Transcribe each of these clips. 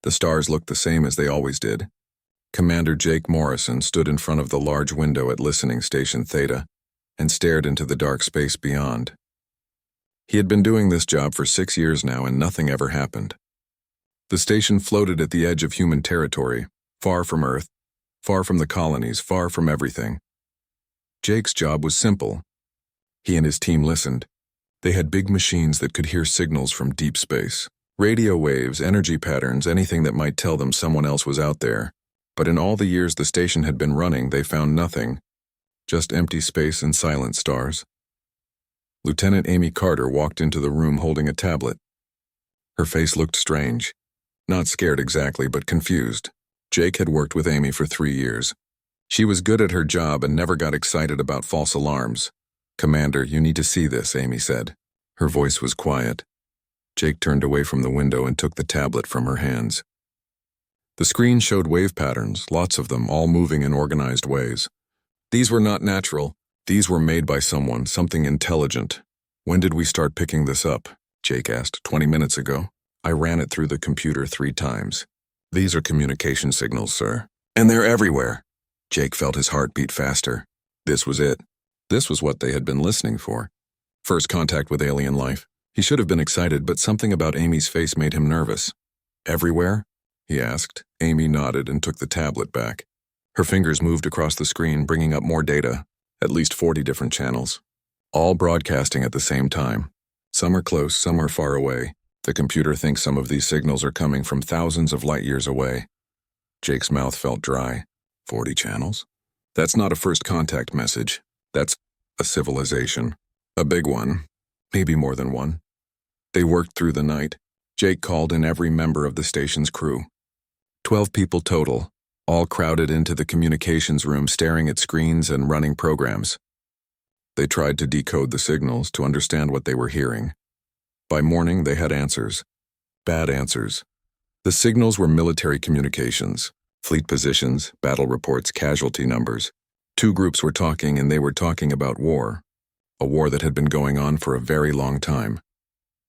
The stars looked the same as they always did. Commander Jake Morrison stood in front of the large window at Listening Station Theta and stared into the dark space beyond. He had been doing this job for 6 years now, and nothing ever happened. The station floated at the edge of human territory, far from Earth, far from the colonies, far from everything. Jake's job was simple. He and his team listened. They had big machines that could hear signals from deep space. Radio waves, energy patterns, anything that might tell them someone else was out there. But in all the years the station had been running, they found nothing. Just empty space and silent stars. Lieutenant Amy Carter walked into the room holding a tablet. Her face looked strange. Not scared exactly, but confused. Jake had worked with Amy for 3 years. She was good at her job and never got excited about false alarms. "Commander, you need to see this," Amy said. Her voice was quiet. Jake turned away from the window and took the tablet from her hands. The screen showed wave patterns, lots of them, all moving in organized ways. These were not natural. These were made by someone, something intelligent. "When did we start picking this up?" Jake asked. 20 minutes ago. I ran it through the computer 3 times. "These are communication signals, sir. And they're everywhere." Jake felt his heart beat faster. This was it. This was what they had been listening for. First contact with alien life. He should have been excited, but something about Amy's face made him nervous. "Everywhere?" he asked. Amy nodded and took the tablet back. Her fingers moved across the screen, bringing up more data, at least 40 different channels, all broadcasting at the same time. Some are close, some are far away. The computer thinks some of these signals are coming from thousands of light years away. Jake's mouth felt dry. 40 channels? That's not a first contact message. That's a civilization. A big one. Maybe more than one. They worked through the night. Jake called in every member of the station's crew. 12 people total, all crowded into the communications room, staring at screens and running programs. They tried to decode the signals to understand what they were hearing. By morning, they had answers. Bad answers. The signals were military communications, fleet positions, battle reports, casualty numbers. 2 groups were talking, and they were talking about war. A war that had been going on for a very long time.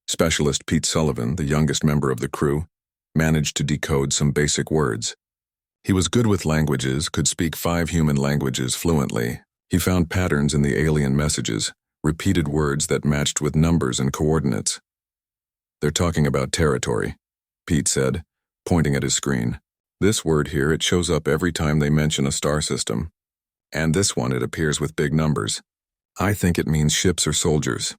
Specialist Pete Sullivan, the youngest member of the crew, managed to decode some basic words. He was good with languages, could speak 5 human languages fluently. He found patterns in the alien messages, repeated words that matched with numbers and coordinates. "They're talking about territory," Pete said, pointing at his screen. "This word here, it shows up every time they mention a star system. And this one, it appears with big numbers. I think it means ships or soldiers."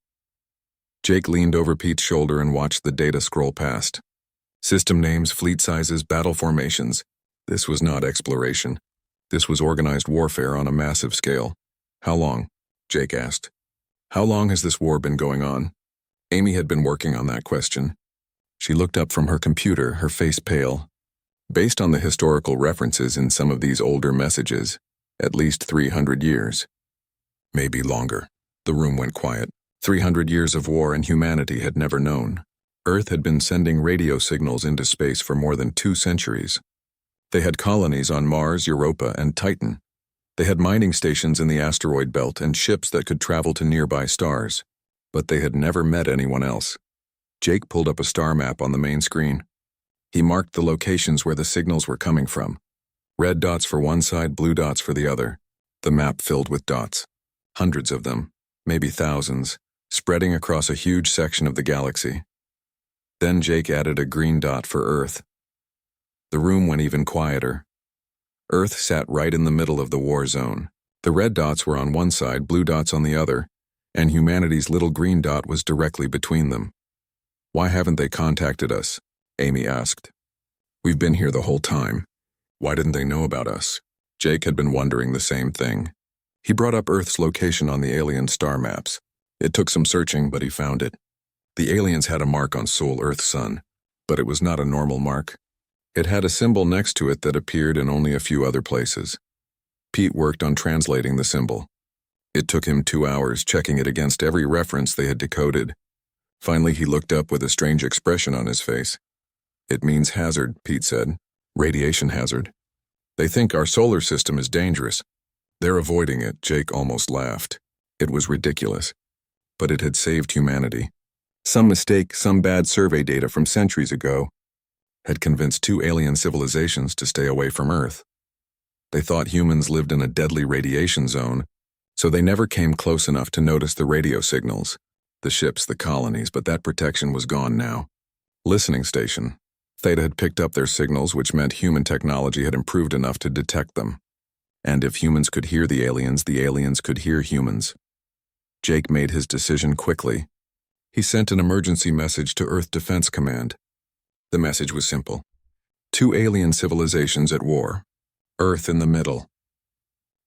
Jake leaned over Pete's shoulder and watched the data scroll past. System names, fleet sizes, battle formations. This was not exploration. This was organized warfare on a massive scale. "How long?" Jake asked. "How long has this war been going on?" Amy had been working on that question. She looked up from her computer, her face pale. Based on the historical references in some of these older messages, at least 300 years. Maybe longer. The room went quiet. 300 years of war and humanity had never known. Earth had been sending radio signals into space for more than 2 centuries. They had colonies on Mars, Europa, and Titan. They had mining stations in the asteroid belt and ships that could travel to nearby stars. But they had never met anyone else. Jake pulled up a star map on the main screen. He marked the locations where the signals were coming from. Red dots for one side, blue dots for the other. The map filled with dots. Hundreds of them, maybe thousands, spreading across a huge section of the galaxy. Then Jake added a green dot for Earth. The room went even quieter. Earth sat right in the middle of the war zone. The red dots were on one side, blue dots on the other, and humanity's little green dot was directly between them. "Why haven't they contacted us?" Amy asked. "We've been here the whole time. Why didn't they know about us?" Jake had been wondering the same thing. He brought up Earth's location on the alien star maps. It took some searching, but he found it. The aliens had a mark on Sol, Earth's sun, but it was not a normal mark. It had a symbol next to it that appeared in only a few other places. Pete worked on translating the symbol. It took him 2 hours, checking it against every reference they had decoded. Finally, he looked up with a strange expression on his face. "It means hazard," Pete said. "Radiation hazard. They think our solar system is dangerous. They're avoiding it." Jake almost laughed. It was ridiculous. But it had saved humanity. Some mistake, some bad survey data from centuries ago. had convinced two alien civilizations to stay away from Earth. They thought humans lived in a deadly radiation zone, so they never came close enough to notice the radio signals, the ships, the colonies, but that protection was gone now. Listening station. Theta had picked up their signals, which meant human technology had improved enough to detect them. And if humans could hear the aliens could hear humans. Jake made his decision quickly. He sent an emergency message to Earth Defense Command. The message was simple. Two alien civilizations at war. Earth in the middle.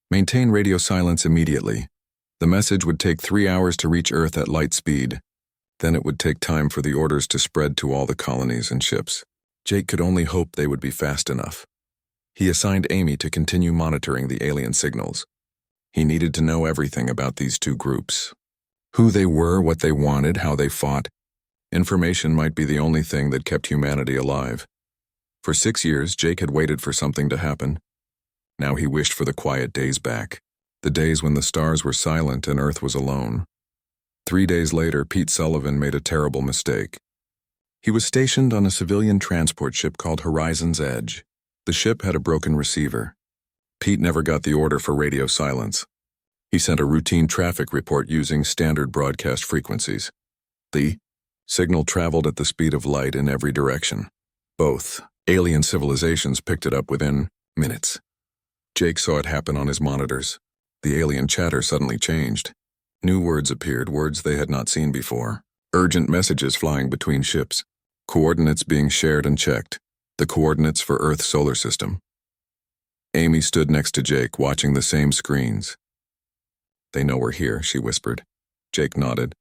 Maintain radio silence immediately. The message would take 3 hours to reach Earth at light speed. Then it would take time for the orders to spread to all the colonies and ships. Jake could only hope they would be fast enough. He assigned Amy to continue monitoring the alien signals. He needed to know everything about these two groups. Who they were, what they wanted, how they fought. Information might be the only thing that kept humanity alive. For 6 years, Jake had waited for something to happen. Now he wished for the quiet days back, the days when the stars were silent and Earth was alone. 3 days later, Pete Sullivan made a terrible mistake. He was stationed on a civilian transport ship called Horizon's Edge. The ship had a broken receiver. Pete never got the order for radio silence. He sent a routine traffic report using standard broadcast frequencies. The signal traveled at the speed of light in every direction. Both alien civilizations picked it up within minutes. Jake saw it happen on his monitors. The alien chatter suddenly changed. New words appeared, words they had not seen before. Urgent messages flying between ships. Coordinates being shared and checked. The coordinates for Earth's solar system. Amy stood next to Jake, watching the same screens. "They know we're here," she whispered. Jake nodded.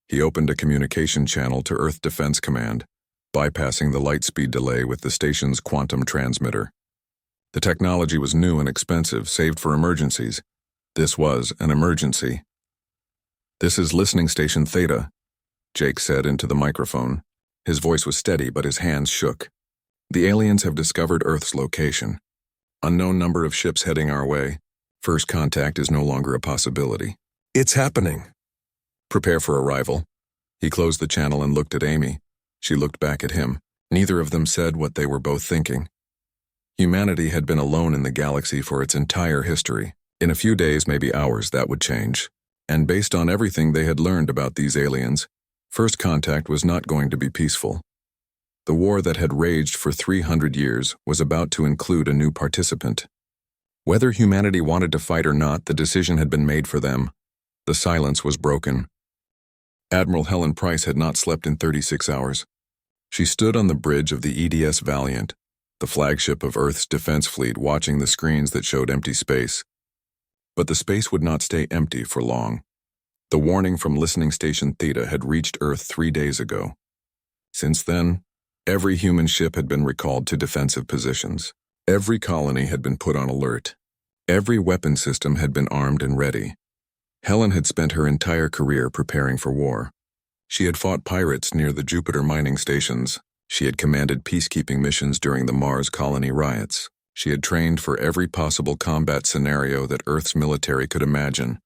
He opened a communication channel to Earth Defense Command, bypassing the light speed delay with the station's quantum transmitter. The technology was new and expensive, saved for emergencies. This was an emergency. "This is listening station Theta," Jake said into the microphone. His voice was steady, but his hands shook. "The aliens have discovered Earth's location. Unknown number of ships heading our way. First contact is no longer a possibility. It's happening. Prepare for arrival." He closed the channel and looked at Amy. She looked back at him. Neither of them said what they were both thinking. Humanity had been alone in the galaxy for its entire history. In a few days, maybe hours, that would change. And based on everything they had learned about these aliens, first contact was not going to be peaceful. The war that had raged for 300 years was about to include a new participant. Whether humanity wanted to fight or not, the decision had been made for them. The silence was broken. Admiral Helen Price had not slept in 36 hours. She stood on the bridge of the EDS Valiant, the flagship of Earth's defense fleet, watching the screens that showed empty space. But the space would not stay empty for long. The warning from listening station Theta had reached Earth 3 days ago. Since then, every human ship had been recalled to defensive positions. Every colony had been put on alert. Every weapon system had been armed and ready. Helen had spent her entire career preparing for war. She had fought pirates near the Jupiter mining stations. She had commanded peacekeeping missions during the Mars colony riots. She had trained for every possible combat scenario that Earth's military could imagine.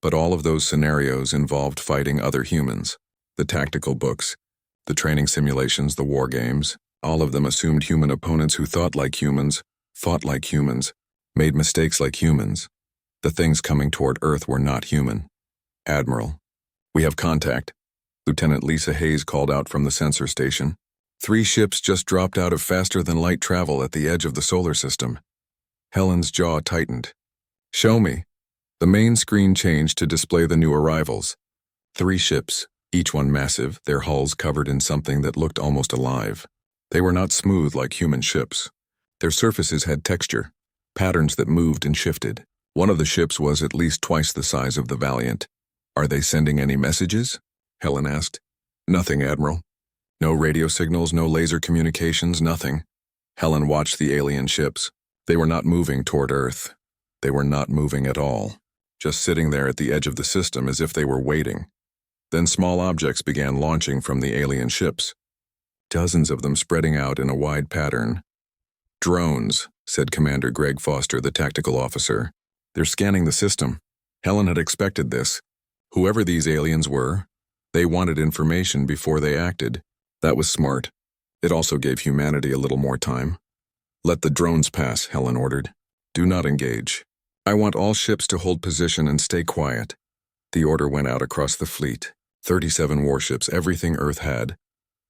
But all of those scenarios involved fighting other humans. The tactical books, the training simulations, the war games, all of them assumed human opponents who thought like humans, fought like humans, made mistakes like humans. The things coming toward Earth were not human. "Admiral, we have contact," Lieutenant Lisa Hayes called out from the sensor station. 3 ships just dropped out of faster-than-light travel at the edge of the solar system. Helen's jaw tightened. "Show me." The main screen changed to display the new arrivals. 3 ships, each one massive, their hulls covered in something that looked almost alive. They were not smooth like human ships. Their surfaces had texture, patterns that moved and shifted. One of the ships was at least twice the size of the Valiant. "Are they sending any messages?" Helen asked. "Nothing, Admiral. No radio signals, no laser communications, nothing." Helen watched the alien ships. They were not moving toward Earth. They were not moving at all, just sitting there at the edge of the system as if they were waiting. Then small objects began launching from the alien ships, dozens of them spreading out in a wide pattern. "Drones," said Commander Greg Foster, the tactical officer. "They're scanning the system." Helen had expected this. Whoever these aliens were, they wanted information before they acted. That was smart. It also gave humanity a little more time. "Let the drones pass," Helen ordered. "Do not engage. I want all ships to hold position and stay quiet." The order went out across the fleet. 37 warships, everything Earth had,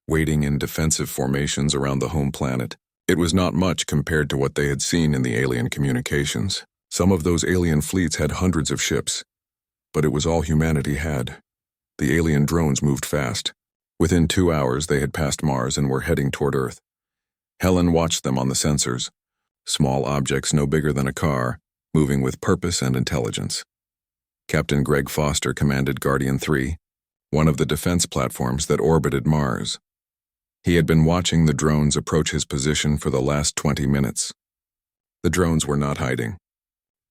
waiting in defensive formations around the home planet. It was not much compared to what they had seen in the alien communications. Some of those alien fleets had hundreds of ships, but it was all humanity had. The alien drones moved fast. Within 2 hours, they had passed Mars and were heading toward Earth. Helen watched them on the sensors. Small objects no bigger than a car, moving with purpose and intelligence. Captain Greg Foster commanded Guardian 3, one of the defense platforms that orbited Mars. He had been watching the drones approach his position for the last 20 minutes. The drones were not hiding.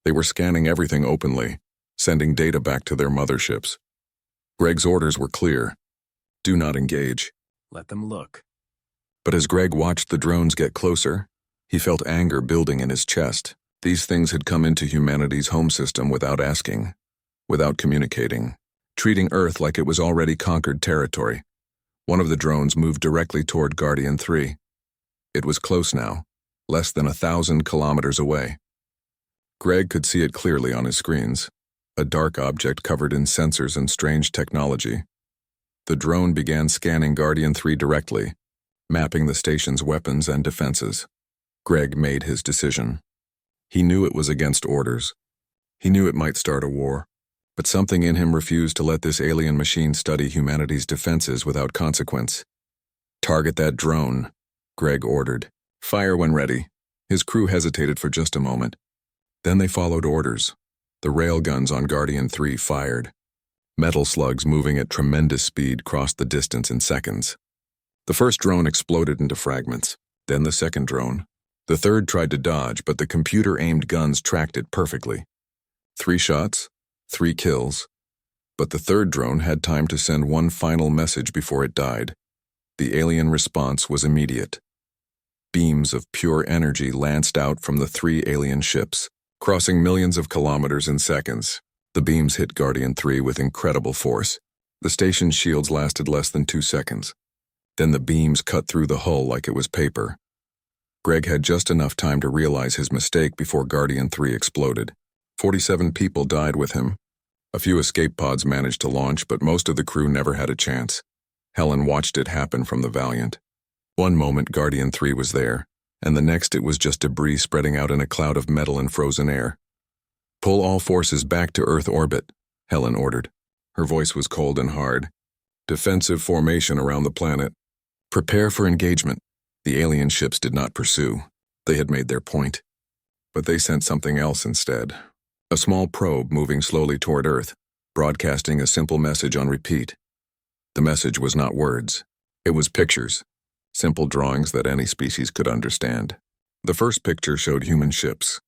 They were scanning everything openly, sending data back to their motherships. Greg's orders were clear. Do not engage. Let them look. But as Greg watched the drones get closer, he felt anger building in his chest. These things had come into humanity's home system without asking, without communicating, treating Earth like it was already conquered territory. One of the drones moved directly toward Guardian 3. It was close now, less than 1,000 kilometers away. Greg could see it clearly on his screens, a dark object covered in sensors and strange technology. The drone began scanning Guardian 3 directly, mapping the station's weapons and defenses. Greg made his decision. He knew it was against orders. He knew it might start a war, but something in him refused to let this alien machine study humanity's defenses without consequence. "Target that drone," Greg ordered. "Fire when ready." His crew hesitated for just a moment. Then they followed orders. The railguns on Guardian 3 fired. Metal slugs moving at tremendous speed crossed the distance in seconds. The first drone exploded into fragments, then the second drone. The third tried to dodge, but the computer-aimed guns tracked it perfectly. 3 shots, 3 kills. But the third drone had time to send one final message before it died. The alien response was immediate. Beams of pure energy lanced out from the 3 alien ships, crossing millions of kilometers in seconds. The beams hit Guardian 3 with incredible force. The station's shields lasted less than 2 seconds. Then the beams cut through the hull like it was paper. Greg had just enough time to realize his mistake before Guardian 3 exploded. 47 people died with him. A few escape pods managed to launch, but most of the crew never had a chance. Helen watched it happen from the Valiant. One moment Guardian 3 was there, and the next it was just debris spreading out in a cloud of metal and frozen air. "Pull all forces back to Earth orbit," Helen ordered. Her voice was cold and hard. "Defensive formation around the planet. Prepare for engagement." The alien ships did not pursue. They had made their point. But they sent something else instead. A small probe moving slowly toward Earth, broadcasting a simple message on repeat. The message was not words. It was pictures. Simple drawings that any species could understand. The first picture showed human ships.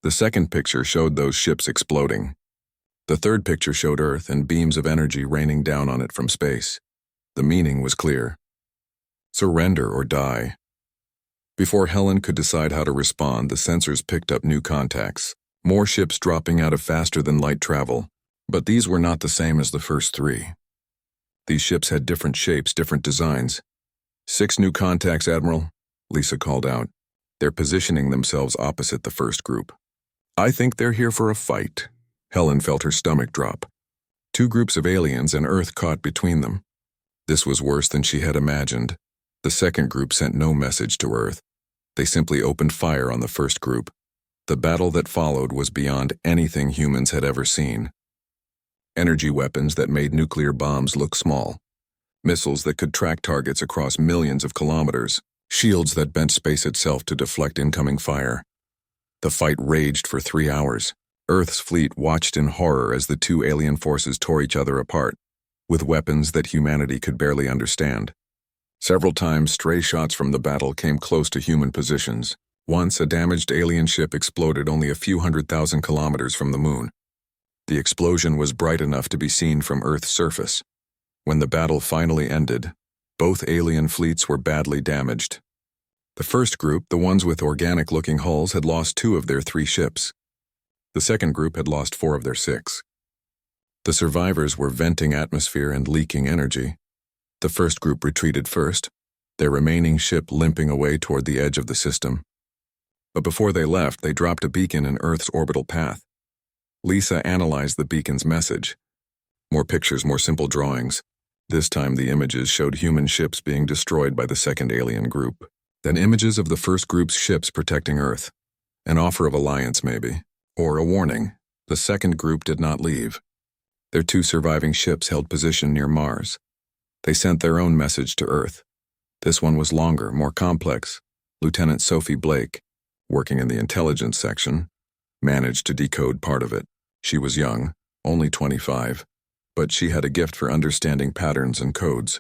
The second picture showed those ships exploding. The third picture showed Earth and beams of energy raining down on it from space. The meaning was clear. Surrender or die. Before Helen could decide how to respond, the sensors picked up new contacts. More ships dropping out of faster-than-light travel. But these were not the same as the first 3. These ships had different shapes, different designs. 6 new contacts, Admiral, Lisa called out. They're positioning themselves opposite the first group. I think they're here for a fight. Helen felt her stomach drop. 2 groups of aliens and Earth caught between them. This was worse than she had imagined. The second group sent no message to Earth. They simply opened fire on the first group. The battle that followed was beyond anything humans had ever seen. Energy weapons that made nuclear bombs look small. Missiles that could track targets across millions of kilometers. Shields that bent space itself to deflect incoming fire. The fight raged for 3 hours. Earth's fleet watched in horror as the 2 alien forces tore each other apart, with weapons that humanity could barely understand. Several times, stray shots from the battle came close to human positions. Once, a damaged alien ship exploded only a few 100,000 kilometers from the moon. The explosion was bright enough to be seen from Earth's surface. When the battle finally ended, both alien fleets were badly damaged. The first group, the ones with organic-looking hulls, had lost 2 of their 3 ships. The second group had lost 4 of their 6. The survivors were venting atmosphere and leaking energy. The first group retreated first, their remaining ship limping away toward the edge of the system. But before they left, they dropped a beacon in Earth's orbital path. Lisa analyzed the beacon's message. More pictures, more simple drawings. This time the images showed human ships being destroyed by the second alien group. Then images of the first group's ships protecting Earth. An offer of alliance, maybe. Or a warning. The second group did not leave. Their 2 surviving ships held position near Mars. They sent their own message to Earth. This one was longer, more complex. Lieutenant Sophie Blake, working in the intelligence section, managed to decode part of it. She was young, only 25, but she had a gift for understanding patterns and codes.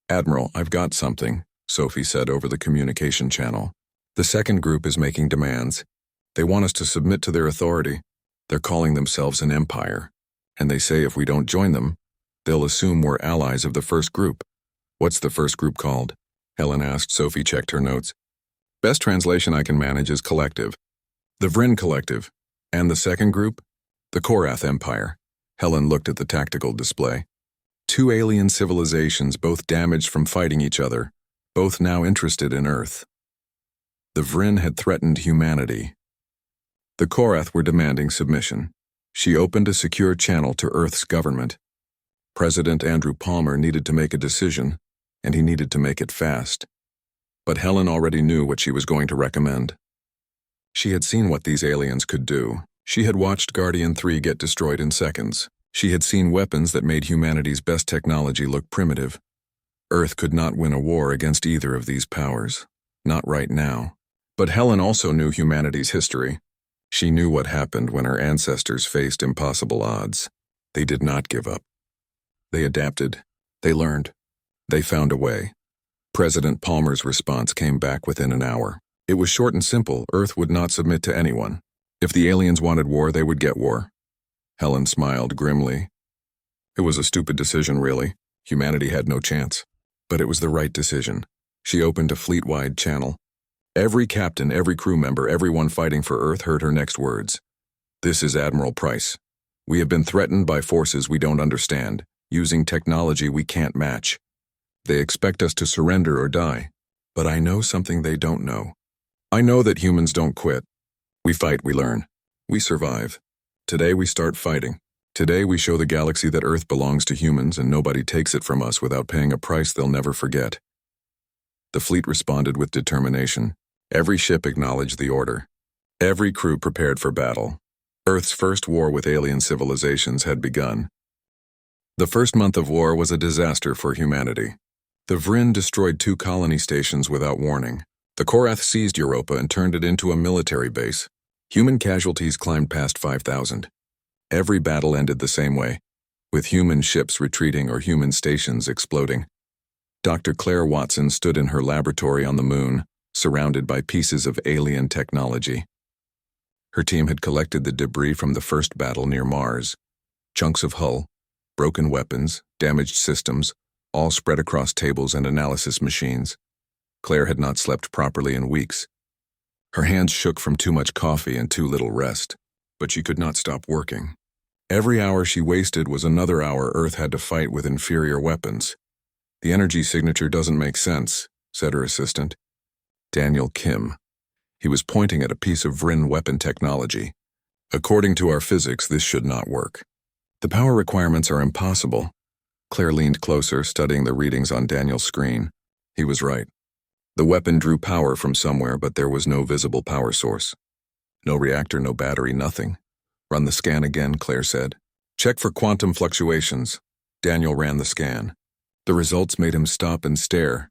"Admiral, I've got something," Sophie said over the communication channel. "The second group is making demands. They want us to submit to their authority. They're calling themselves an empire, and they say if we don't join them, they'll assume we're allies of the first group." "What's the first group called?" Helen asked. Sophie checked her notes. "Best translation I can manage is collective. The Vrin Collective. And the second group? The Korath Empire." Helen looked at the tactical display. 2 alien civilizations, both damaged from fighting each other, both now interested in Earth. The Vrin had threatened humanity. The Korath were demanding submission. She opened a secure channel to Earth's government. President Andrew Palmer needed to make a decision, and he needed to make it fast. But Helen already knew what she was going to recommend. She had seen what these aliens could do. She had watched Guardian 3 get destroyed in seconds. She had seen weapons that made humanity's best technology look primitive. Earth could not win a war against either of these powers. Not right now. But Helen also knew humanity's history. She knew what happened when our ancestors faced impossible odds. They did not give up. They adapted. They learned. They found a way. President Palmer's response came back within an hour. It was short and simple. Earth would not submit to anyone. If the aliens wanted war, they would get war. Helen smiled grimly. It was a stupid decision, really. Humanity had no chance. But it was the right decision. She opened a fleet-wide channel. Every captain, every crew member, everyone fighting for Earth heard her next words. "This is Admiral Price. We have been threatened by forces we don't understand, using technology we can't match. They expect us to surrender or die. But I know something they don't know. I know that humans don't quit. We fight, we learn. We survive. Today we start fighting. Today we show the galaxy that Earth belongs to humans and nobody takes it from us without paying a price they'll never forget." The fleet responded with determination. Every ship acknowledged the order. Every crew prepared for battle. Earth's first war with alien civilizations had begun. The first month of war was a disaster for humanity. The Vrin destroyed 2 colony stations without warning. The Korath seized Europa and turned it into a military base. Human casualties climbed past 5,000. Every battle ended the same way, with human ships retreating or human stations exploding. Dr. Claire Watson stood in her laboratory on the moon, surrounded by pieces of alien technology. Her team had collected the debris from the first battle near Mars. Chunks of hull, broken weapons, damaged systems, all spread across tables and analysis machines. Claire had not slept properly in weeks. Her hands shook from too much coffee and too little rest, but she could not stop working. Every hour she wasted was another hour Earth had to fight with inferior weapons. "The energy signature doesn't make sense," said her assistant, Daniel Kim. He was pointing at a piece of Vrin weapon technology. "According to our physics, this should not work. The power requirements are impossible." Claire leaned closer, studying the readings on Daniel's screen. He was right. The weapon drew power from somewhere, but there was no visible power source. No reactor, no battery, nothing. "Run the scan again," Claire said. "Check for quantum fluctuations." Daniel ran the scan. The results made him stop and stare.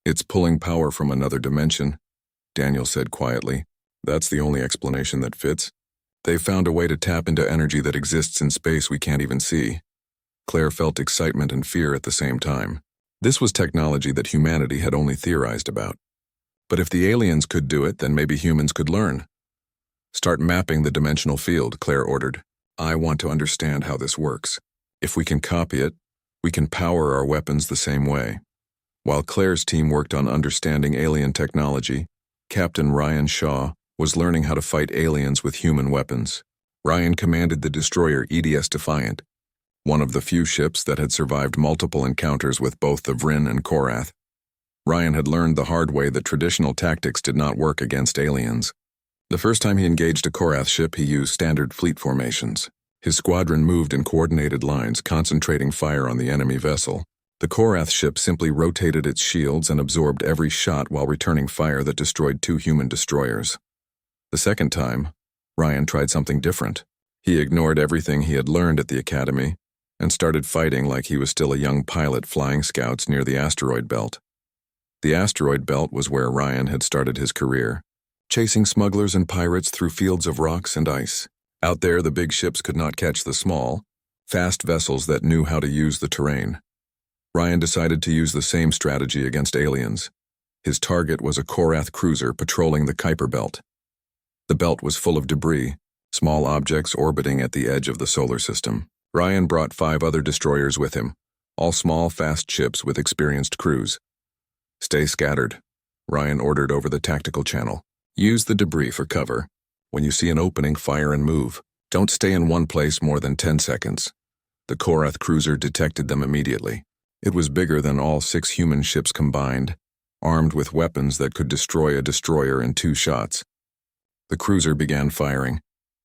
"It's pulling power from another dimension," Daniel said quietly. "That's the only explanation that fits. They've found a way to tap into energy that exists in space we can't even see." Claire felt excitement and fear at the same time. This was technology that humanity had only theorized about. But if the aliens could do it, then maybe humans could learn. "Start mapping the dimensional field," Claire ordered. "I want to understand how this works. If we can copy it, we can power our weapons the same way." While Claire's team worked on understanding alien technology, Captain Ryan Shaw was learning how to fight aliens with human weapons. Ryan commanded the destroyer EDS Defiant, one of the few ships that had survived multiple encounters with both the Vrin and Korath. Ryan had learned the hard way that traditional tactics did not work against aliens. The first time he engaged a Korath ship, he used standard fleet formations. His squadron moved in coordinated lines, concentrating fire on the enemy vessel. The Korath ship simply rotated its shields and absorbed every shot while returning fire that destroyed 2 human destroyers. The second time, Ryan tried something different. He ignored everything he had learned at the academy and started fighting like he was still a young pilot flying scouts near the asteroid belt. The asteroid belt was where Ryan had started his career, chasing smugglers and pirates through fields of rocks and ice. Out there, the big ships could not catch the small, fast vessels that knew how to use the terrain. Ryan decided to use the same strategy against aliens. His target was a Korath cruiser patrolling the Kuiper Belt. The belt was full of debris, small objects orbiting at the edge of the solar system. Ryan brought 5 other destroyers with him, all small, fast ships with experienced crews. "Stay scattered," Ryan ordered over the tactical channel. "Use the debris for cover. When you see an opening, fire and move. Don't stay in one place more than 10 seconds. The Korath cruiser detected them immediately. It was bigger than all 6 human ships combined, armed with weapons that could destroy a destroyer in 2 shots. The cruiser began firing,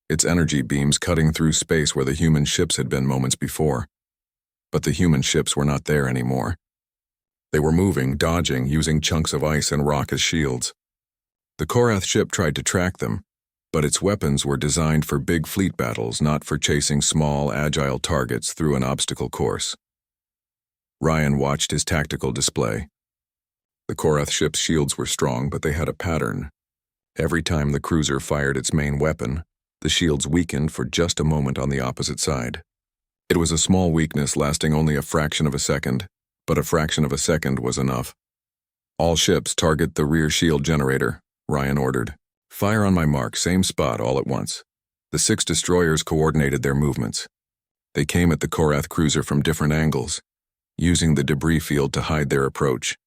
its energy beams cutting through space where the human ships had been moments before. But the human ships were not there anymore. They were moving, dodging, using chunks of ice and rock as shields. The Korath ship tried to track them, but its weapons were designed for big fleet battles, not for chasing small, agile targets through an obstacle course. Ryan watched his tactical display. The Korath ship's shields were strong, but they had a pattern. Every time the cruiser fired its main weapon, the shields weakened for just a moment on the opposite side. It was a small weakness lasting only a fraction of a second, but a fraction of a second was enough. "All ships target the rear shield generator," Ryan ordered. "Fire on my mark, same spot, all at once." The 6 destroyers coordinated their movements. They came at the Korath cruiser from different angles, using the debris field to hide their approach.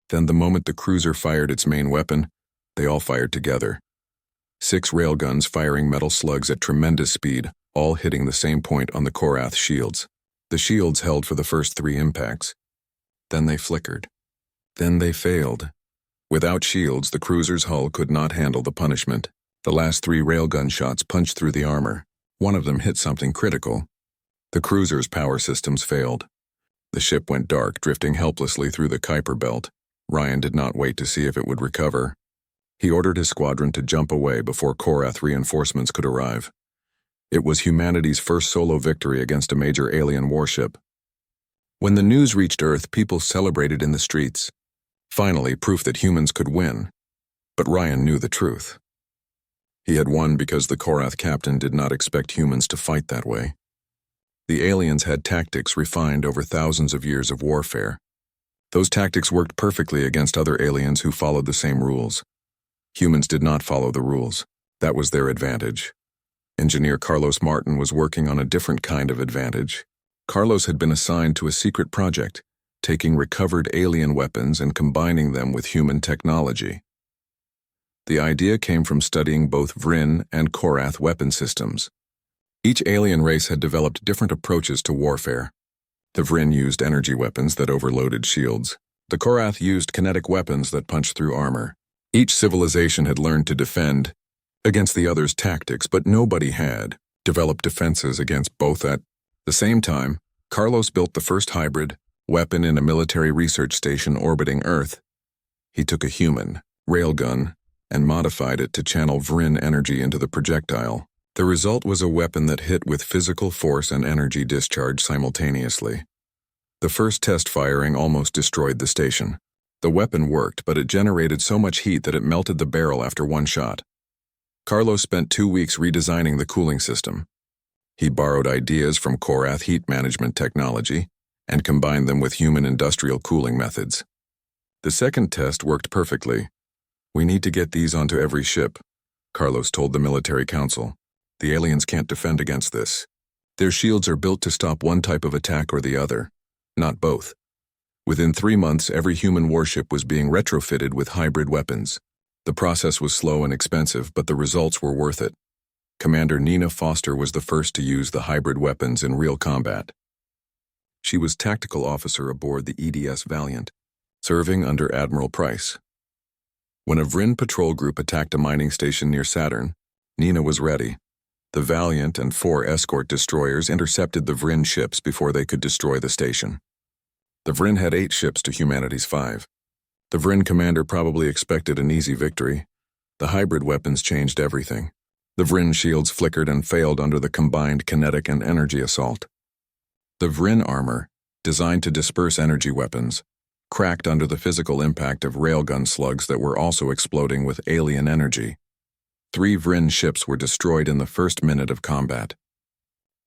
Then the moment the cruiser fired its main weapon, they all fired together. 6 railguns firing metal slugs at tremendous speed, all hitting the same point on the Korath shields. The shields held for the first 3 impacts. Then they flickered. Then they failed. Without shields, the cruiser's hull could not handle the punishment. The last 3 railgun shots punched through the armor. One of them hit something critical. The cruiser's power systems failed. The ship went dark, drifting helplessly through the Kuiper Belt. Ryan did not wait to see if it would recover. He ordered his squadron to jump away before Korath reinforcements could arrive. It was humanity's first solo victory against a major alien warship. When the news reached Earth, people celebrated in the streets. Finally, proof that humans could win. But Ryan knew the truth. He had won because the Korath captain did not expect humans to fight that way. The aliens had tactics refined over thousands of years of warfare. Those tactics worked perfectly against other aliens who followed the same rules. Humans did not follow the rules. That was their advantage. Engineer Carlos Martin was working on a different kind of advantage. Carlos had been assigned to a secret project, taking recovered alien weapons and combining them with human technology. The idea came from studying both Vryn and Korath weapon systems. Each alien race had developed different approaches to warfare. The Vryn used energy weapons that overloaded shields. The Korath used kinetic weapons that punched through armor. Each civilization had learned to defend against the other's tactics, but nobody had developed defenses against both at the same time. Carlos built the first hybrid weapon in a military research station orbiting Earth. He took a human railgun and modified it to channel Vryn energy into the projectile. The result was a weapon that hit with physical force and energy discharge simultaneously. The first test firing almost destroyed the station. The weapon worked, but it generated so much heat that it melted the barrel after one shot. Carlos spent 2 weeks redesigning the cooling system. He borrowed ideas from Korath heat management technology and combined them with human industrial cooling methods. The second test worked perfectly. "We need to get these onto every ship," Carlos told the military council. "The aliens can't defend against this. Their shields are built to stop one type of attack or the other, not both." Within 3 months, every human warship was being retrofitted with hybrid weapons. The process was slow and expensive, but the results were worth it. Commander Nina Foster was the first to use the hybrid weapons in real combat. She was tactical officer aboard the EDS Valiant. serving under Admiral Price. When a Vryn patrol group attacked a mining station near Saturn, Nina was ready. The Valiant and 4 escort destroyers intercepted the Vryn ships before they could destroy the station. The Vryn had 8 ships to humanity's 5. The Vryn commander probably expected an easy victory. The hybrid weapons changed everything. The Vryn shields flickered and failed under the combined kinetic and energy assault. The Vryn armor, designed to disperse energy weapons, cracked under the physical impact of railgun slugs that were also exploding with alien energy. 3 Vryn ships were destroyed in the first minute of combat.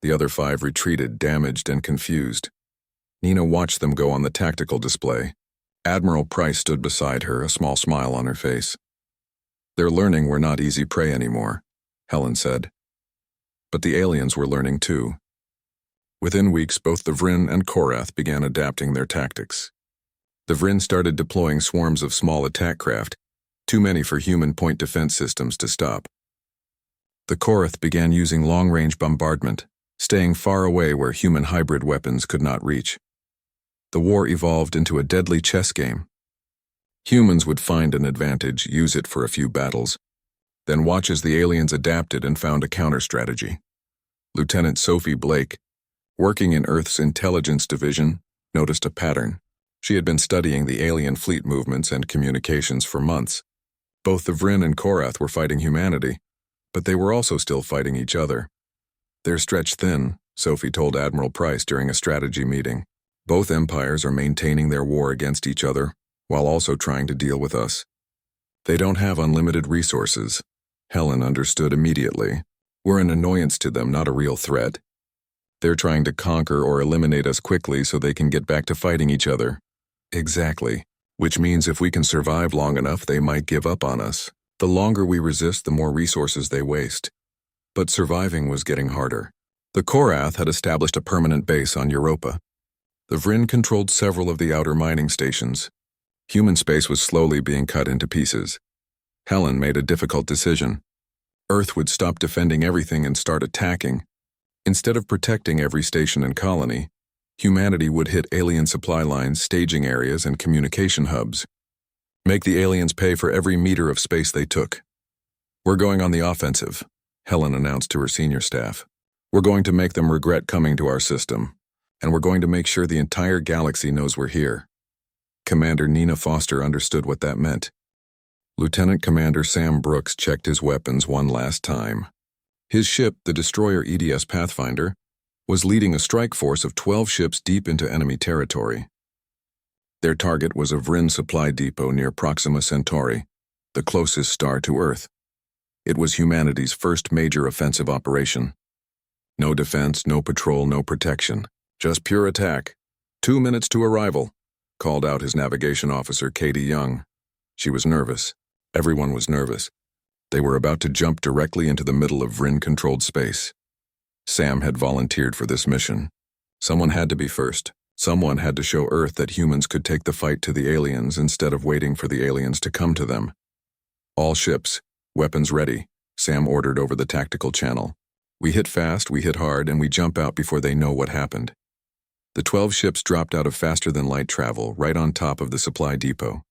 The other 5 retreated, damaged and confused. Nina watched them go on the tactical display. Admiral Price stood beside her, a small smile on her face. They're learning we're not easy prey anymore, Helen said. But the aliens were learning too. Within weeks, both the Vryn and Korath began adapting their tactics. The Vryn started deploying swarms of small attack craft, too many for human point defense systems to stop. The Korath began using long-range bombardment, staying far away where human hybrid weapons could not reach. The war evolved into a deadly chess game. Humans would find an advantage, use it for a few battles, then watch as the aliens adapted and found a counter-strategy. Lieutenant Sophie Blake, working in Earth's intelligence division, noticed a pattern. She had been studying the alien fleet movements and communications for months. Both the Vryn and Korath were fighting humanity, but they were also still fighting each other. They're stretched thin, Sophie told Admiral Price during a strategy meeting. Both empires are maintaining their war against each other, while also trying to deal with us. They don't have unlimited resources. Helen understood immediately. We're an annoyance to them, not a real threat. They're trying to conquer or eliminate us quickly so they can get back to fighting each other. Exactly. Which means if we can survive long enough, they might give up on us. The longer we resist, the more resources they waste. But surviving was getting harder. The Korath had established a permanent base on Europa. The Vryn controlled several of the outer mining stations. Human space was slowly being cut into pieces. Helen made a difficult decision. Earth would stop defending everything and start attacking. Instead of protecting every station and colony, humanity would hit alien supply lines, staging areas, and communication hubs. Make the aliens pay for every meter of space they took. We're going on the offensive, Helen announced to her senior staff. We're going to make them regret coming to our system, and we're going to make sure the entire galaxy knows we're here. Commander Nina Foster understood what that meant. Lieutenant Commander Sam Brooks checked his weapons one last time. His ship, the destroyer EDS Pathfinder, was leading a strike force of 12 ships deep into enemy territory. Their target was a Vryn supply depot near Proxima Centauri, the closest star to Earth. It was humanity's first major offensive operation. No defense, no patrol, no protection. Just pure attack. 2 minutes to arrival, called out his navigation officer, Katie Young. She was nervous. Everyone was nervous. They were about to jump directly into the middle of Vryn-controlled space. Sam had volunteered for this mission. Someone had to be first. Someone had to show Earth that humans could take the fight to the aliens instead of waiting for the aliens to come to them. All ships, weapons ready, Sam ordered over the tactical channel. We hit fast, we hit hard, and we jump out before they know what happened. The 12 ships dropped out of faster-than-light travel right on top of the supply depot.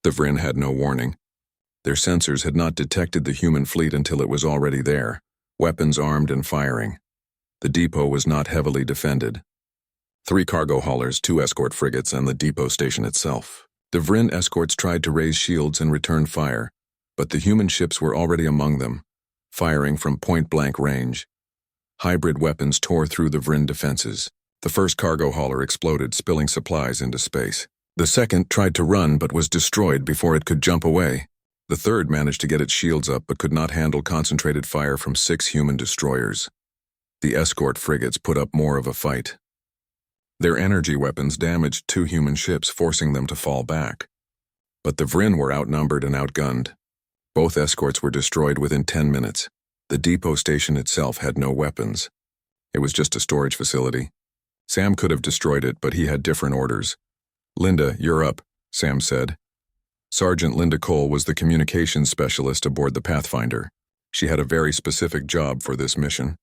The Vryn had no warning. Their sensors had not detected the human fleet until it was already there, weapons armed and firing. The depot was not heavily defended. 3 cargo haulers, 2 escort frigates, and the depot station itself. The Vryn escorts tried to raise shields and return fire, but the human ships were already among them, firing from point-blank range. Hybrid weapons tore through the Vryn defenses. The first cargo hauler exploded, spilling supplies into space. The second tried to run but was destroyed before it could jump away. The third managed to get its shields up but could not handle concentrated fire from 6 human destroyers. The escort frigates put up more of a fight. Their energy weapons damaged 2 human ships, forcing them to fall back. But the Vryn were outnumbered and outgunned. Both escorts were destroyed within 10 minutes. The depot station itself had no weapons. It was just a storage facility. Sam could have destroyed it, but he had different orders. "Linda, you're up," Sam said. Sergeant Linda Cole was the communications specialist aboard the Pathfinder. She had a very specific job for this mission.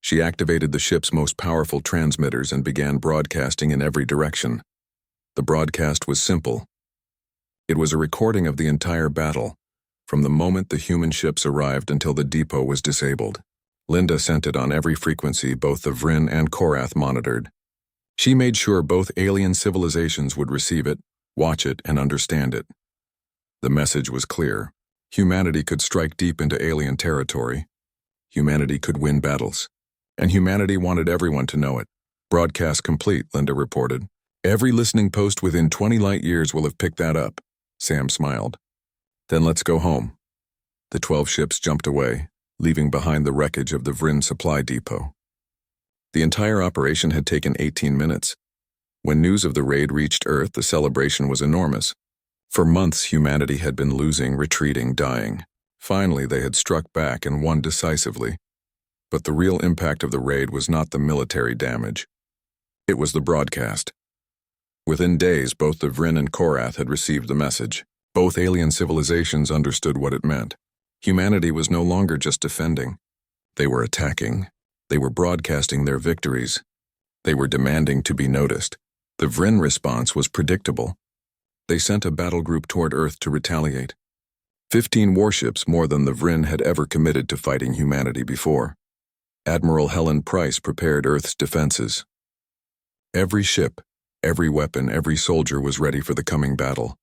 She activated the ship's most powerful transmitters and began broadcasting in every direction. The broadcast was simple. It was a recording of the entire battle, from the moment the human ships arrived until the depot was disabled. Linda sent it on every frequency both the Vryn and Korath monitored. She made sure both alien civilizations would receive it, watch it, and understand it. The message was clear. Humanity could strike deep into alien territory. Humanity could win battles. And humanity wanted everyone to know it. Broadcast complete, Linda reported. Every listening post within 20 light years will have picked that up. Sam smiled. Then let's go home. The 12 ships jumped away, leaving behind the wreckage of the Vryn supply depot. The entire operation had taken 18 minutes. When news of the raid reached Earth, the celebration was enormous. For months, humanity had been losing, retreating, dying. Finally, they had struck back and won decisively. But the real impact of the raid was not the military damage. It was the broadcast. Within days, both the Vryn and Korath had received the message. Both alien civilizations understood what it meant. Humanity was no longer just defending. They were attacking. They were broadcasting their victories. They were demanding to be noticed. The Vryn response was predictable. They sent a battle group toward Earth to retaliate. 15 warships, more than the Vryn had ever committed to fighting humanity before. Admiral Helen Price prepared Earth's defenses. Every ship, every weapon, every soldier was ready for the coming battle.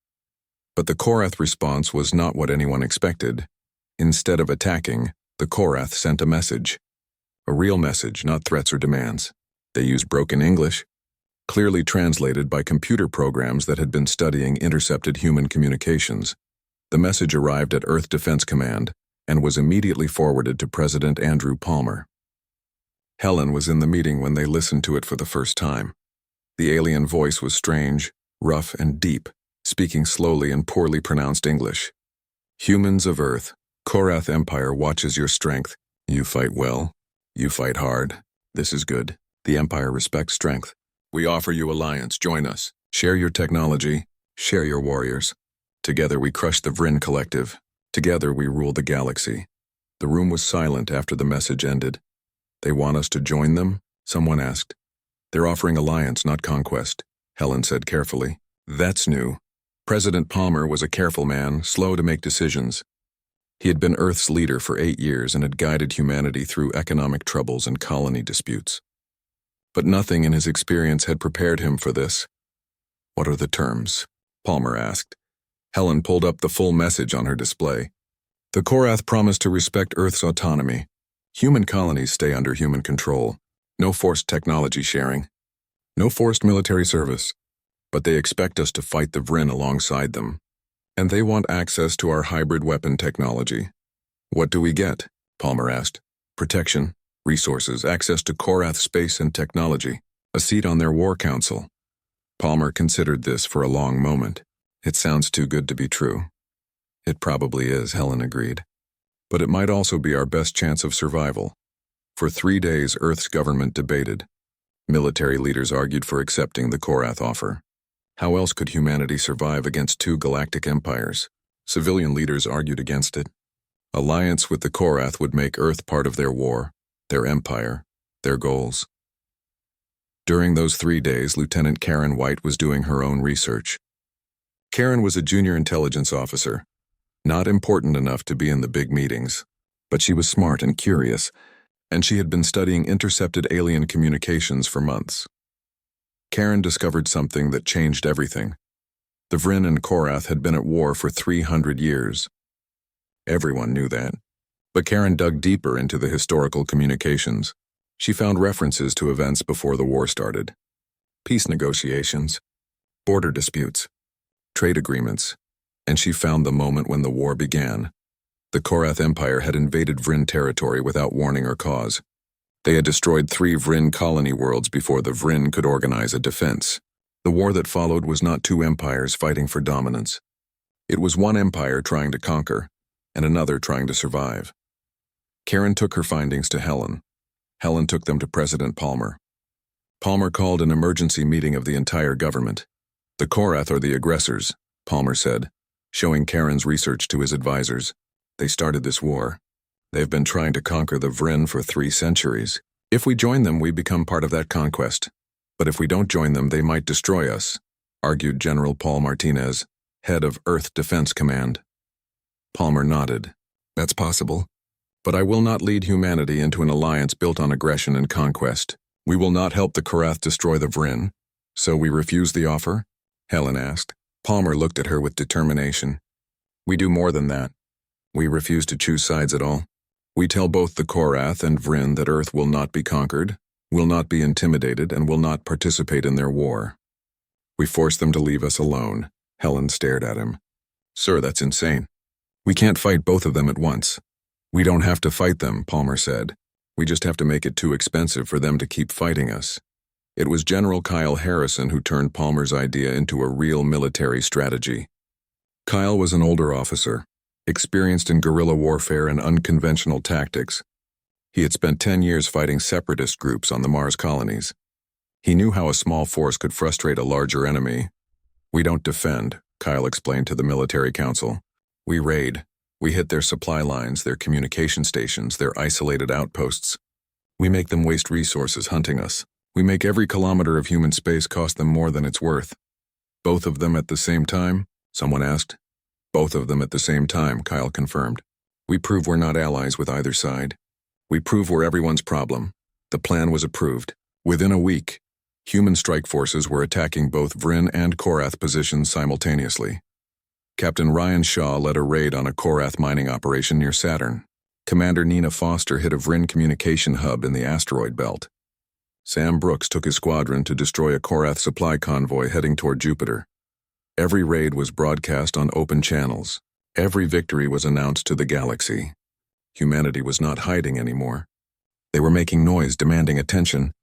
But the Korath response was not what anyone expected. Instead of attacking, the Korath sent a message. A real message, not threats or demands. They used broken English, clearly translated by computer programs that had been studying intercepted human communications. The message arrived at Earth Defense Command and was immediately forwarded to President Andrew Palmer. Helen was in the meeting when they listened to it for the first time. The alien voice was strange, rough, and deep, speaking slowly in poorly pronounced English. Humans of Earth, Korath Empire watches your strength. You fight well. You fight hard. This is good. The Empire respects strength. We offer you alliance. Join us. Share your technology. Share your warriors. Together we crush the Vryn Collective. Together we rule the galaxy. The room was silent after the message ended. They want us to join them? Someone asked. They're offering alliance, not conquest, Helen said carefully. That's new. President Palmer was a careful man, slow to make decisions. He had been Earth's leader for 8 years and had guided humanity through economic troubles and colony disputes. But nothing in his experience had prepared him for this. What are the terms? Palmer asked. Helen pulled up the full message on her display. The Korath promised to respect Earth's autonomy. Human colonies stay under human control. No forced technology sharing. No forced military service. But they expect us to fight the Vryn alongside them. And they want access to our hybrid weapon technology. What do we get? Palmer asked. Protection, resources, access to Korath space and technology, a seat on their war council. Palmer considered this for a long moment. It sounds too good to be true. It probably is, Helen agreed. But it might also be our best chance of survival. For 3 days, Earth's government debated. Military leaders argued for accepting the Korath offer. How else could humanity survive against 2 galactic empires? Civilian leaders argued against it. Alliance with the Korath would make Earth part of their war, their empire, their goals. During those 3 days, Lieutenant Karen White was doing her own research. Karen was a junior intelligence officer, not important enough to be in the big meetings, but she was smart and curious, and she had been studying intercepted alien communications for months. Karen discovered something that changed everything. The Vryn and Korath had been at war for 300 years. Everyone knew that. But Karen dug deeper into the historical communications. She found references to events before the war started. Peace negotiations, border disputes, trade agreements, and she found the moment when the war began. The Korath Empire had invaded Vryn territory without warning or cause. They had destroyed 3 Vryn colony worlds before the Vryn could organize a defense. The war that followed was not 2 empires fighting for dominance. It was one empire trying to conquer, and another trying to survive. Karen took her findings to Helen. Helen took them to President Palmer. Palmer called an emergency meeting of the entire government. The Korath are the aggressors, Palmer said, showing Karen's research to his advisors. They started this war. They've been trying to conquer the Vryn for 3 centuries. If we join them, we become part of that conquest. But if we don't join them, they might destroy us. argued General Paul Martinez, head of Earth Defense Command. Palmer nodded. That's possible. But I will not lead humanity into an alliance built on aggression and conquest. We will not help the Korath destroy the Vryn. So we refuse the offer? Helen asked. Palmer looked at her with determination. We do more than that. We refuse to choose sides at all. We tell both the Korath and Vryn that Earth will not be conquered, will not be intimidated, and will not participate in their war. We force them to leave us alone. Helen stared at him. Sir, that's insane. We can't fight both of them at once. We don't have to fight them, Palmer said. We just have to make it too expensive for them to keep fighting us. It was General Kyle Harrison who turned Palmer's idea into a real military strategy. Kyle was an older officer, experienced in guerrilla warfare and unconventional tactics. He had spent 10 years fighting separatist groups on the Mars colonies. He knew how a small force could frustrate a larger enemy. We don't defend, Kyle explained to the military council. We raid. We hit their supply lines, their communication stations, their isolated outposts. We make them waste resources hunting us. We make every kilometer of human space cost them more than it's worth. Both of them at the same time? Someone asked. Both of them at the same time, Kyle confirmed. We prove we're not allies with either side. We prove we're everyone's problem. The plan was approved. Within a week, human strike forces were attacking both Vryn and Korath positions simultaneously. Captain Ryan Shaw led a raid on a Korath mining operation near Saturn. Commander Nina Foster hit a Vryn communication hub in the asteroid belt. Sam Brooks took his squadron to destroy a Korath supply convoy heading toward Jupiter. Every raid was broadcast on open channels. Every victory was announced to the galaxy. Humanity was not hiding anymore. They were making noise, demanding attention,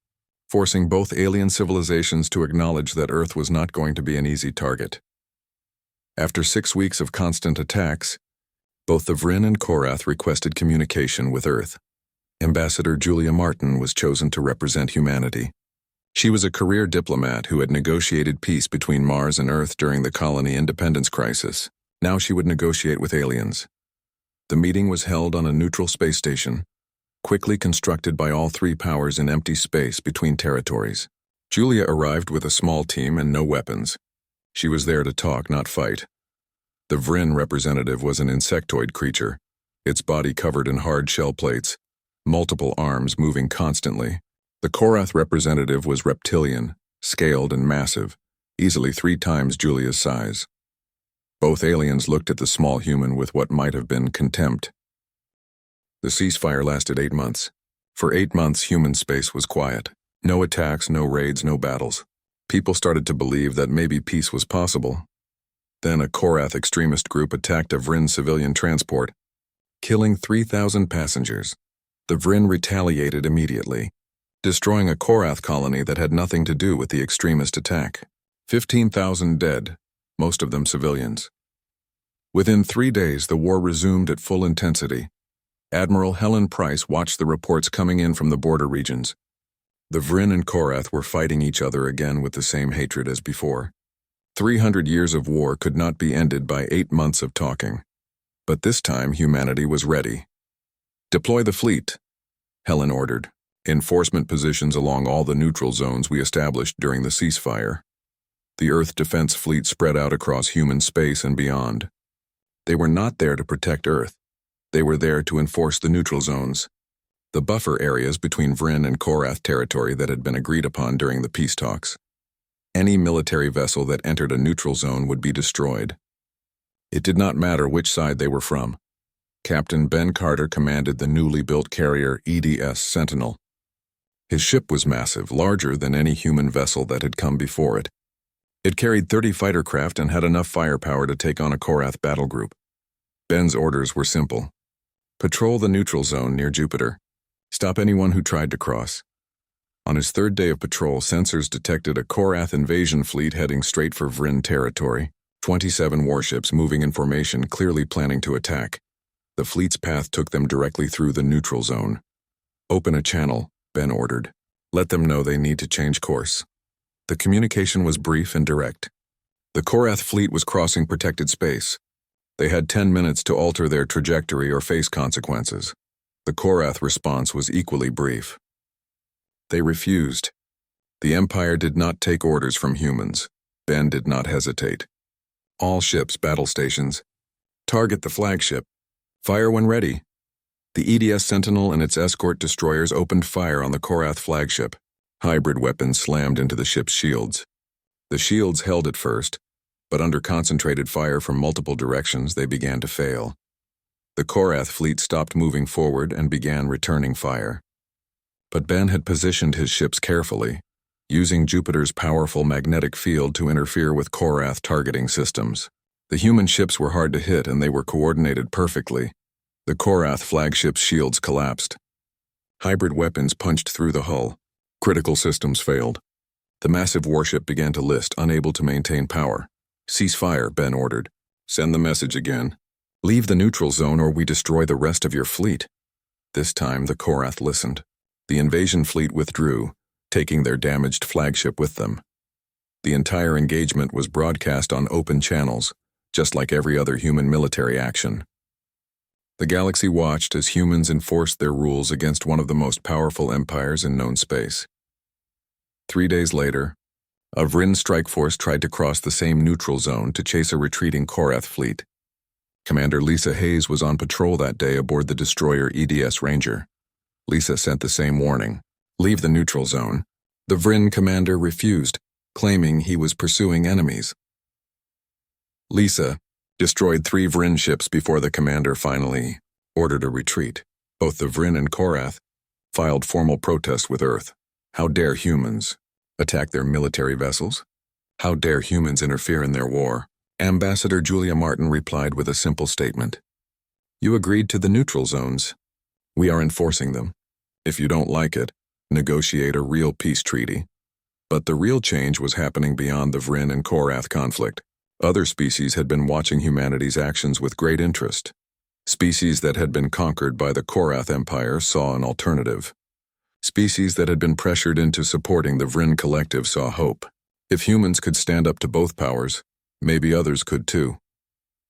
forcing both alien civilizations to acknowledge that Earth was not going to be an easy target. After 6 weeks of constant attacks, both the Vryn and Korath requested communication with Earth. Ambassador Julia Martin was chosen to represent humanity. She was a career diplomat who had negotiated peace between Mars and Earth during the colony independence crisis. Now she would negotiate with aliens. The meeting was held on a neutral space station, quickly constructed by all three powers in empty space between territories. Julia arrived with a small team and no weapons. She was there to talk, not fight. The Vryn representative was an insectoid creature, its body covered in hard shell plates, multiple arms moving constantly. The Korath representative was reptilian, scaled and massive, easily 3 times Julia's size. Both aliens looked at the small human with what might have been contempt. The ceasefire lasted 8 months. For 8 months, human space was quiet. No attacks, no raids, no battles. People started to believe that maybe peace was possible. Then a Korath extremist group attacked a Vryn civilian transport, killing 3,000 passengers. The Vryn retaliated immediately, destroying a Korath colony that had nothing to do with the extremist attack. 15,000 dead, most of them civilians. Within 3 days, the war resumed at full intensity. Admiral Helen Price watched the reports coming in from the border regions. The Vryn and Korath were fighting each other again with the same hatred as before. 300 years of war could not be ended by 8 months of talking. But this time, humanity was ready. Deploy the fleet, Helen ordered. Enforcement positions along all the neutral zones we established during the ceasefire. The Earth Defense Fleet spread out across human space and beyond. They were not there to protect Earth. They were there to enforce the neutral zones, the buffer areas between Vryn and Korath territory that had been agreed upon during the peace talks. Any military vessel that entered a neutral zone would be destroyed. It did not matter which side they were from. Captain Ben Carter commanded the newly built carrier EDS Sentinel. His ship was massive, larger than any human vessel that had come before it. It carried 30 fighter craft and had enough firepower to take on a Korath battle group. Ben's orders were simple. Patrol the neutral zone near Jupiter. Stop anyone who tried to cross. On his 3rd day of patrol, sensors detected a Korath invasion fleet heading straight for Vryn territory. 27 warships moving in formation, clearly planning to attack. The fleet's path took them directly through the neutral zone. Open a channel, Ben ordered. Let them know they need to change course. The communication was brief and direct. The Korath fleet was crossing protected space. They had 10 minutes to alter their trajectory or face consequences. The Korath response was equally brief. They refused. The Empire did not take orders from humans. Ben did not hesitate. All ships, battle stations. Target the flagship. Fire when ready. The EDS Sentinel and its escort destroyers opened fire on the Korath flagship. Hybrid weapons slammed into the ship's shields. The shields held at first, but under concentrated fire from multiple directions, they began to fail. The Korath fleet stopped moving forward and began returning fire. But Ben had positioned his ships carefully, using Jupiter's powerful magnetic field to interfere with Korath targeting systems. The human ships were hard to hit and they were coordinated perfectly. The Korath flagship's shields collapsed. Hybrid weapons punched through the hull. Critical systems failed. The massive warship began to list, unable to maintain power. "Cease fire," Ben ordered. "Send the message again. Leave the neutral zone or we destroy the rest of your fleet." This time the Korath listened. The invasion fleet withdrew, taking their damaged flagship with them. The entire engagement was broadcast on open channels, just like every other human military action. The galaxy watched as humans enforced their rules against one of the most powerful empires in known space. 3 days later, a Vryn strike force tried to cross the same neutral zone to chase a retreating Korath fleet. Commander Lisa Hayes was on patrol that day aboard the destroyer EDS Ranger. Lisa sent the same warning: leave the neutral zone. The Vryn commander refused, claiming he was pursuing enemies. Lisa destroyed 3 Vryn ships before the commander finally ordered a retreat. Both the Vryn and Korath filed formal protest with Earth. How dare humans attack their military vessels? How dare humans interfere in their war? Ambassador Julia Martin replied with a simple statement: "You agreed to the neutral zones. We are enforcing them. If you don't like it, negotiate a real peace treaty." But the real change was happening beyond the Vryn and Korath conflict. Other species had been watching humanity's actions with great interest. Species that had been conquered by the Korath Empire saw an alternative. Species that had been pressured into supporting the Vryn collective saw hope. If humans could stand up to both powers, maybe others could too.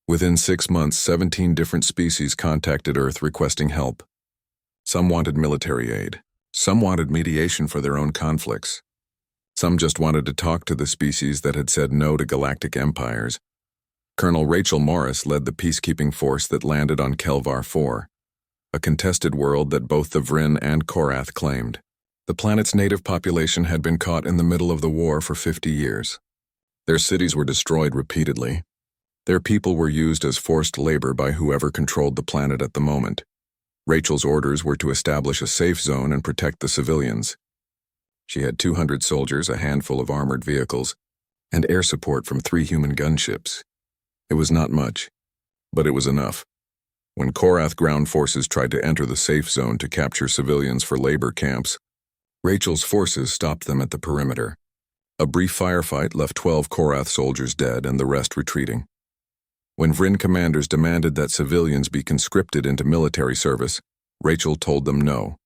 Within 6 months, 17 different species contacted Earth requesting help. Some wanted military aid. Some wanted mediation for their own conflicts. Some just wanted to talk to the species that had said no to galactic empires. Colonel Rachel Morris led the peacekeeping force that landed on Kelvar 4, a contested world that both the Vryn and Korath claimed. The planet's native population had been caught in the middle of the war for 50 years. Their cities were destroyed repeatedly. Their people were used as forced labor by whoever controlled the planet at the moment. Rachel's orders were to establish a safe zone and protect the civilians. She had 200 soldiers, a handful of armored vehicles, and air support from 3 human gunships. It was not much, but it was enough. When Korath ground forces tried to enter the safe zone to capture civilians for labor camps, Rachel's forces stopped them at the perimeter. A brief firefight left 12 Korath soldiers dead and the rest retreating. When Vryn commanders demanded that civilians be conscripted into military service, Rachel told them no.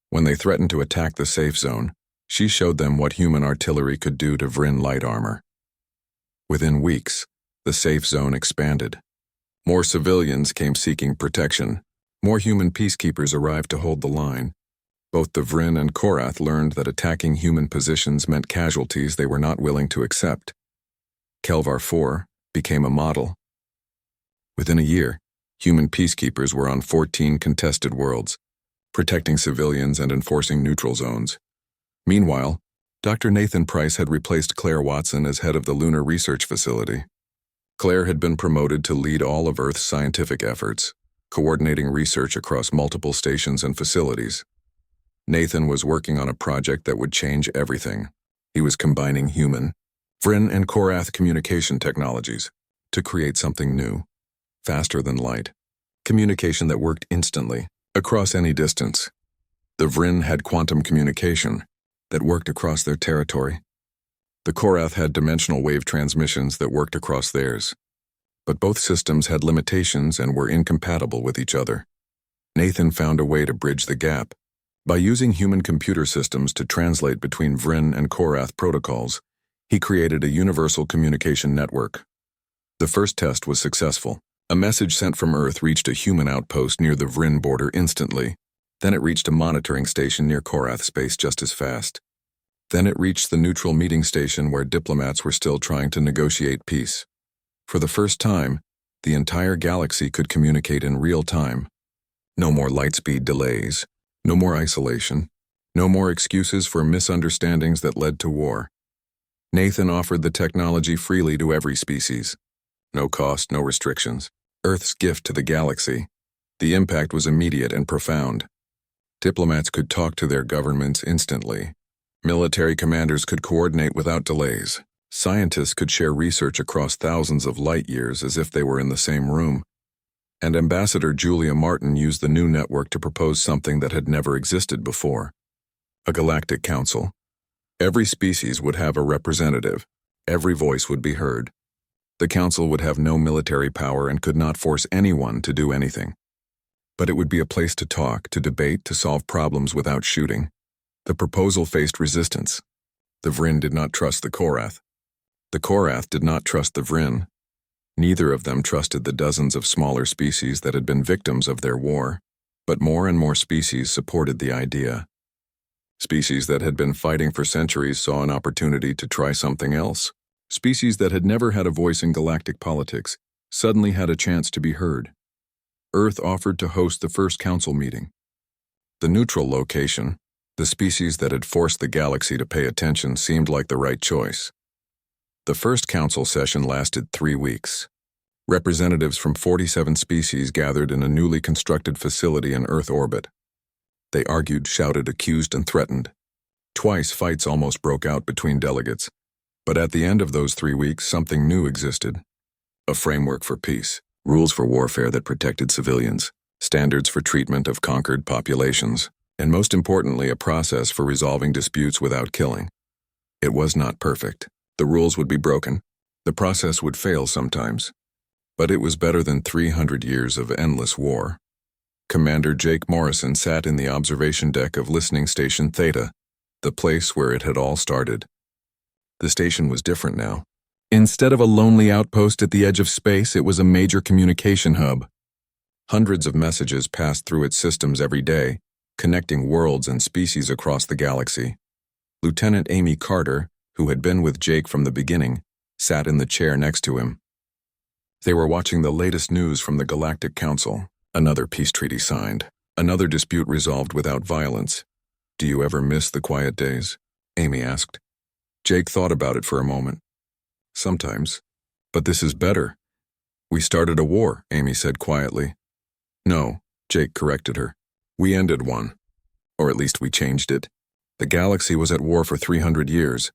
When they threatened to attack the safe zone, she showed them what human artillery could do to Vryn light armor. Within weeks, the safe zone expanded. More civilians came seeking protection. More human peacekeepers arrived to hold the line. Both the Vryn and Korath learned that attacking human positions meant casualties they were not willing to accept. Kelvar 4 became a model. Within a year, human peacekeepers were on 14 contested worlds, protecting civilians and enforcing neutral zones. Meanwhile, Dr. Nathan Price had replaced Claire Watson as head of the Lunar Research Facility. Claire had been promoted to lead all of Earth's scientific efforts, coordinating research across multiple stations and facilities. Nathan was working on a project that would change everything. He was combining human, Vryn and Korath communication technologies to create something new, faster than light, communication that worked instantly, across any distance. The Vryn had quantum communication that worked across their territory. The Korath had dimensional wave transmissions that worked across theirs. But both systems had limitations and were incompatible with each other. Nathan found a way to bridge the gap. By using human computer systems to translate between Vryn and Korath protocols, he created a universal communication network. The first test was successful. A message sent from Earth reached a human outpost near the Vryn border instantly. Then it reached a monitoring station near Korath space just as fast. Then it reached the neutral meeting station where diplomats were still trying to negotiate peace. For the first time, the entire galaxy could communicate in real time. No more lightspeed delays, no more isolation, no more excuses for misunderstandings that led to war. Nathan offered the technology freely to every species. No cost, no restrictions. Earth's gift to the galaxy. The impact was immediate and profound. Diplomats could talk to their governments instantly. Military commanders could coordinate without delays. Scientists could share research across thousands of light years as if they were in the same room. And Ambassador Julia Martin used the new network to propose something that had never existed before. A galactic council. Every species would have a representative. Every voice would be heard. The council would have no military power and could not force anyone to do anything. But it would be a place to talk, to debate, to solve problems without shooting. The proposal faced resistance. The Vryn did not trust the Korath. The Korath did not trust the Vryn. Neither of them trusted the dozens of smaller species that had been victims of their war. But more and more species supported the idea. Species that had been fighting for centuries saw an opportunity to try something else. Species that had never had a voice in galactic politics suddenly had a chance to be heard. Earth offered to host the first council meeting. The neutral location, the species that had forced the galaxy to pay attention, seemed like the right choice. The first council session lasted 3 weeks. Representatives from 47 species gathered in a newly constructed facility in Earth orbit. They argued, shouted, accused, and threatened. Twice fights almost broke out between delegates. But at the end of those 3 weeks, something new existed. A framework for peace, rules for warfare that protected civilians, standards for treatment of conquered populations, and most importantly, a process for resolving disputes without killing. It was not perfect. The rules would be broken. The process would fail sometimes. But it was better than 300 years of endless war. Commander Jake Morrison sat in the observation deck of Listening Station Theta, the place where it had all started. The station was different now. Instead of a lonely outpost at the edge of space, it was a major communication hub. Hundreds of messages passed through its systems every day, connecting worlds and species across the galaxy. Lieutenant Amy Carter, who had been with Jake from the beginning, sat in the chair next to him. They were watching the latest news from the Galactic Council. Another peace treaty signed. Another dispute resolved without violence. "Do you ever miss the quiet days?" Amy asked. Jake thought about it for a moment. "Sometimes. But this is better." "We started a war," Amy said quietly. "No," Jake corrected her. "We ended one. Or at least we changed it. The galaxy was at war for 300 years.